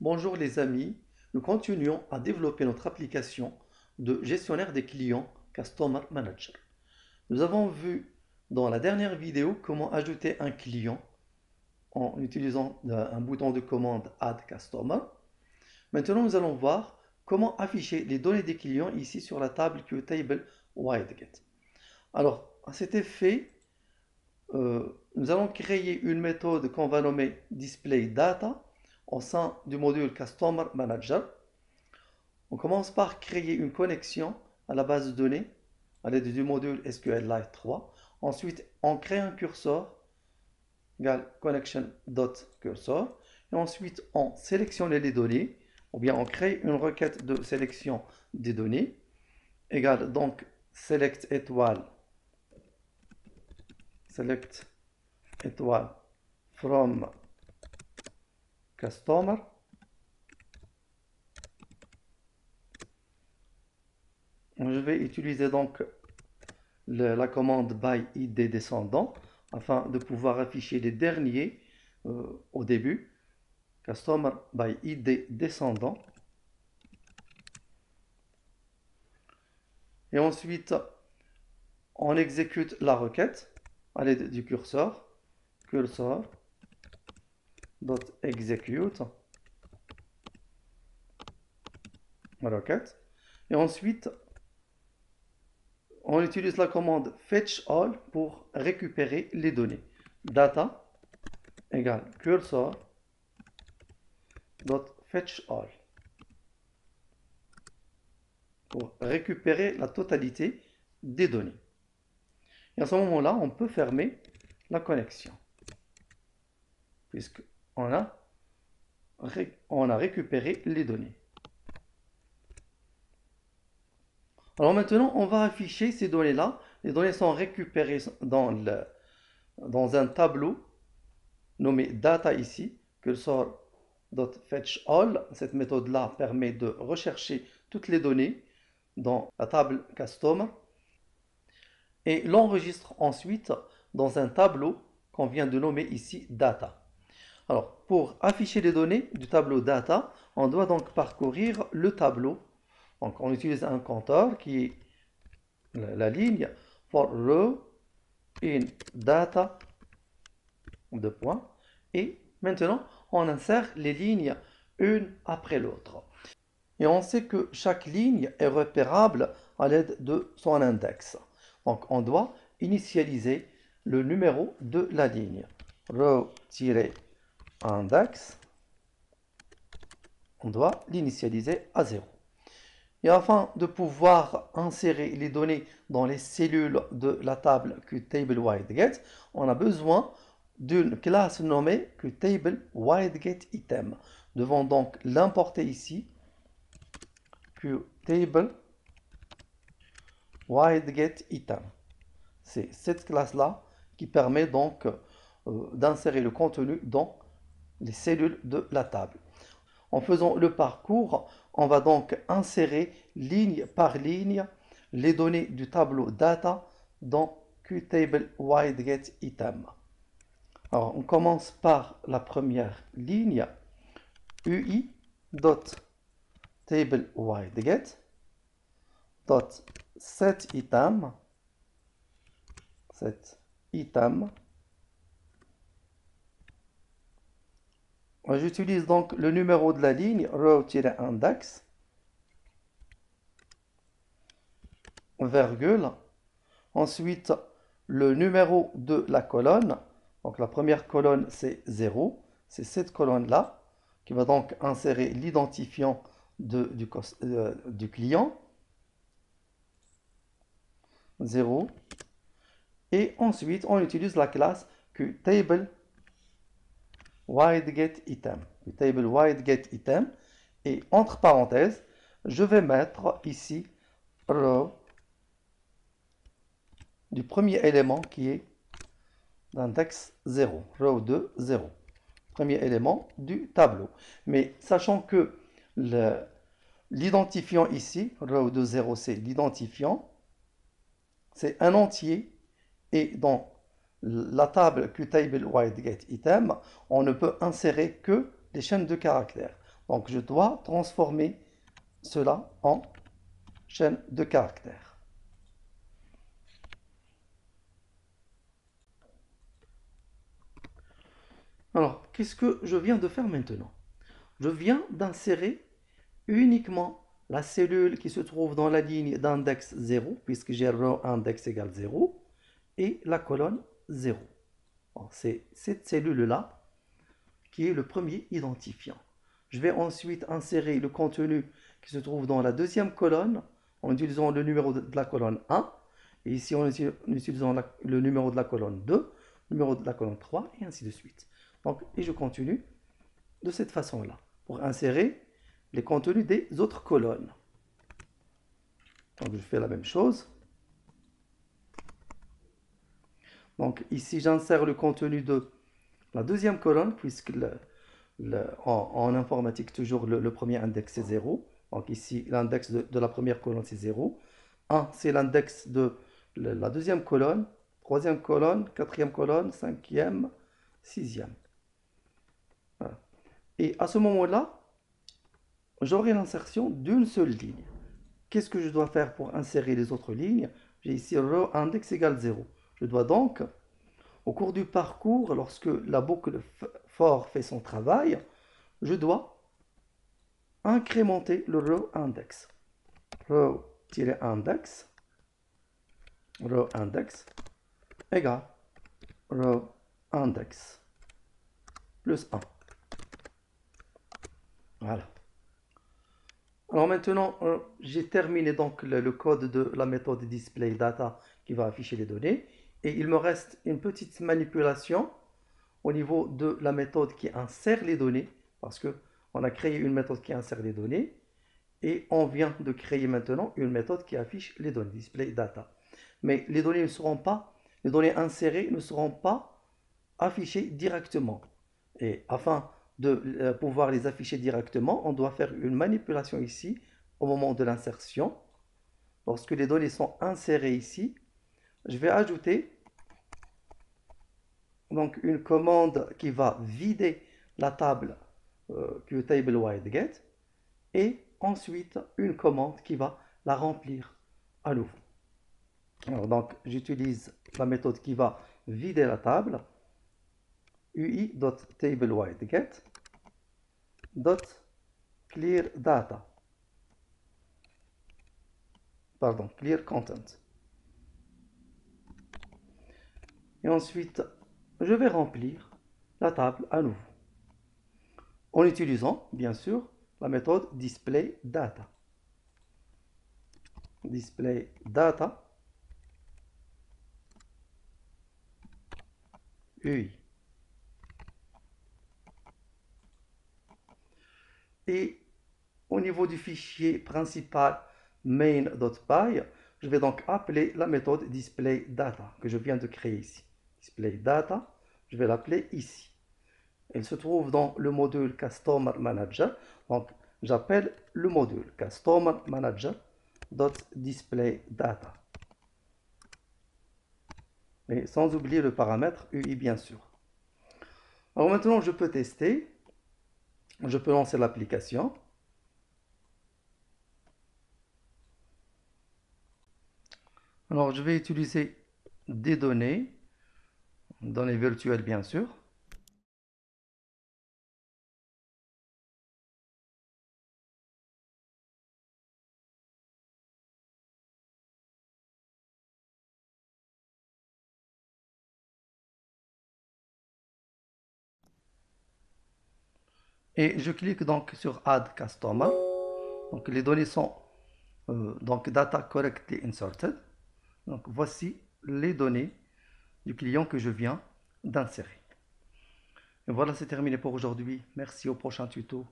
Bonjour les amis, nous continuons à développer notre application de gestionnaire des clients Customer Manager. Nous avons vu dans la dernière vidéo comment ajouter un client en utilisant un bouton de commande Add Customer. Maintenant, nous allons voir comment afficher les données des clients ici sur la table QTable WideGet. Alors, à cet effet, nous allons créer une méthode qu'on va nommer DisplayData au sein du module Customer Manager. On commence par créer une connexion à la base de données à l'aide du module SQLite 3. Ensuite, on crée un curseur égale connection.cursor. Et ensuite, on sélectionne les données, ou bien on crée une requête de sélection des données égale donc select étoile from customer. Je vais utiliser donc la commande by id descendant afin de pouvoir afficher les derniers au début. Customer by id descendant. Et ensuite, on exécute la requête à l'aide du curseur. Cursor.execute requête. Et ensuite, on utilise la commande fetch all pour récupérer les données. Data égale cursor.fetch all pour récupérer la totalité des données. Et à ce moment-là, on peut fermer la connexion puisqu'on a récupéré les données. Alors maintenant, on va afficher ces données-là. Les données sont récupérées dans un tableau nommé data ici, cursor.fetchAll. Cette méthode-là permet de rechercher toutes les données dans la table Customer et l'enregistre ensuite dans un tableau qu'on vient de nommer ici data. Alors, pour afficher les données du tableau data, on doit donc parcourir le tableau. Donc, on utilise un compteur qui est la ligne for row in data de points. Et maintenant, on insère les lignes une après l'autre. Et on sait que chaque ligne est repérable à l'aide de son index. Donc, on doit initialiser le numéro de la ligne. Row-index, on doit l'initialiser à 0. Et afin de pouvoir insérer les données dans les cellules de la table QTableWideGet, on a besoin d'une classe nommée QTableWideGetItem. Nous devons donc l'importer ici, QTableWideGetItem. C'est cette classe-là qui permet donc d'insérer le contenu dans les cellules de la table. En faisant le parcours, on va donc insérer ligne par ligne les données du tableau data dans QTableWideGetItem. Alors, on commence par la première ligne, UI.TableWideGet.setItem. J'utilise donc le numéro de la ligne, row-index, virgule. Ensuite, le numéro de la colonne. Donc la première colonne, c'est 0. C'est cette colonne-là qui va donc insérer l'identifiant du client. 0. Et ensuite, on utilise la classe QTableWideGetItem. QTableWideGetItem. Et entre parenthèses, je vais mettre ici row du premier élément qui est l'index 0, row 2, 0. Premier élément du tableau. Mais sachant que l'identifiant ici, row 2, 0, c'est l'identifiant, c'est un entier, et dans la table QTableWideGetItem, on ne peut insérer que les chaînes de caractères. Donc je dois transformer cela en chaîne de caractères. Alors, qu'est-ce que je viens de faire maintenant? Je viens d'insérer uniquement la cellule qui se trouve dans la ligne d'index 0, puisque j'ai row index égale 0, et la colonne 0. C'est cette cellule-là qui est le premier identifiant. Je vais ensuite insérer le contenu qui se trouve dans la deuxième colonne en utilisant le numéro de la colonne 1, et ici en utilisant le numéro de la colonne 2, le numéro de la colonne 3, et ainsi de suite. Donc, et je continue de cette façon-là pour insérer les contenus des autres colonnes. Donc je fais la même chose. Donc ici j'insère le contenu de la deuxième colonne, puisque en informatique toujours le premier index c'est 0. Donc ici l'index de la première colonne c'est 0. 1 c'est l'index de la deuxième colonne, troisième colonne, quatrième colonne, cinquième, sixième. Voilà. Et à ce moment-là, j'aurai l'insertion d'une seule ligne. Qu'est-ce que je dois faire pour insérer les autres lignes? J'ai ici row index égale 0. Je dois donc, au cours du parcours, lorsque la boucle for fait son travail, je dois incrémenter le row index. Row-index, row index égale row index plus 1. Voilà. Alors maintenant, j'ai terminé donc le code de la méthode displayData qui va afficher les données. Et il me reste une petite manipulation au niveau de la méthode qui insère les données, parce qu'on a créé une méthode qui insère les données, et on vient de créer maintenant une méthode qui affiche les données, displayData. Mais les données ne seront pas, les données insérées ne seront pas affichées directement. Et afin de pouvoir les afficher directement, on doit faire une manipulation ici au moment de l'insertion. Lorsque les données sont insérées ici, je vais ajouter donc une commande qui va vider la table QTableWideGet et ensuite une commande qui va la remplir à nouveau. Alors donc j'utilise la méthode qui va vider la table ui.tablewidget.clearData. Pardon, clear content. Et ensuite, je vais remplir la table à nouveau. En utilisant, bien sûr, la méthode displayData. DisplayData UI. Et au niveau du fichier principal main.py, je vais donc appeler la méthode displayData que je viens de créer ici. DisplayData, je vais l'appeler ici. Elle se trouve dans le module Customer Manager. Donc, j'appelle le module Customer Manager.displayData. Et sans oublier le paramètre UI, bien sûr. Alors maintenant, je peux tester. Je peux lancer l'application. Alors, je vais utiliser des données virtuelles, bien sûr. Et je clique donc sur Add Customer. Donc, les données sont donc Data Correctly Inserted. Donc, voici les données du client que je viens d'insérer. Et voilà, c'est terminé pour aujourd'hui. Merci, au prochain tuto.